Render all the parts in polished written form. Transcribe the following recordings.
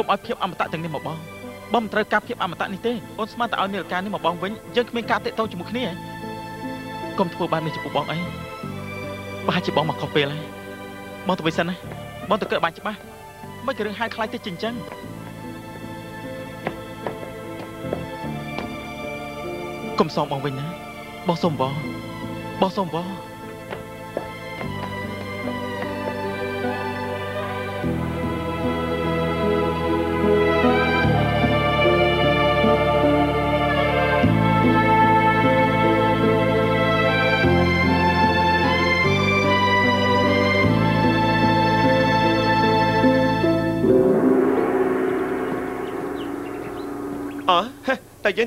ុំឲ្យភាពអមតៈទាំងនេះមកបងមិនត្រូវការភាពអមតៈនេះទេអូនស្មានតែឲ្យនាឡិកានេះមកបងវិញយើងគ្មានការតាក់ទងជាមួយគ្នាកុំធ្វើបាននេះចំពោះបងអីប្រហែលជាបងមកខុសពេលហើយបងទៅវិញសិនណាបងទៅគិតបានច្បាស់មិនក៏រឿងហាយខ្លាយទៅជាអញ្ចឹងកុំសងបងវិញណាបងសុំបងសុំបង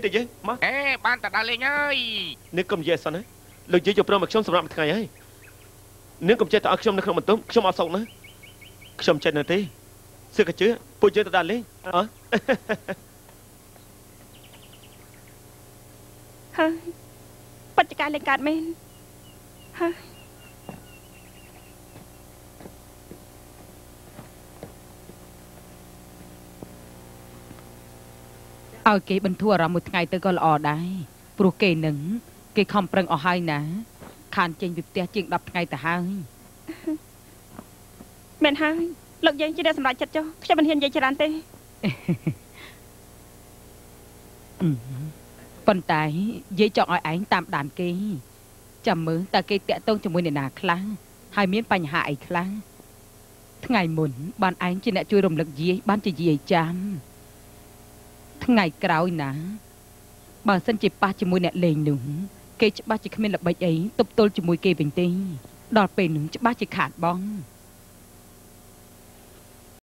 តែយើងមកអេបានតែដើរលេងហើយនេះកុំនិយាយអសនណាលោកយាយយកព្រមឲ្យខ្ញុំសម្រាប់មួយថ្ងៃហើយនឹងកុំចេះតែឲ្យខ្ញុំនៅក្នុងបន្ទប់ខ្ញុំអត់សុខណាខ្ញុំចេះនៅទេសឹកជឿពួកយើងទៅដើរលេងហើយបច្ចុប្បន្នលេងកើតមែនហើយឲ្យគេបន្ធូរអារម្មណ៍មួយថ្ងៃទៅក៏ល្អដែរព្រោះគេនឹងគេខំប្រឹងអស់ហើយណាខានចេញពីផ្ទះជាង10ថ្ងៃទៅហើយមែនហើយលោកយើងជាអ្នកសម្រេចចិត្តចុះខ្ញុំមិនហ៊ាននិយាយច្រើនទេប៉ុន្តែយាយចង់ឲ្យឯងតាមដានគេចាំមើលតើគេតាក់ទងជាមួយអ្នកណាខ្លះហើយមានបញ្ហាអីខ្លះថ្ងៃមុនបានឯងជាអ្នកជួយរំលឹកយាយបានជាយាយចាំថ្ងៃក្រោយណាបើសិនជាប៉ះជាមួយអ្នកលេងនោះគេច្បាស់ជាគ្មានល្បិចអីទប់ទល់ជាមួយគេវិញទេដល់ពេលនោះច្បាស់ជាខាតបង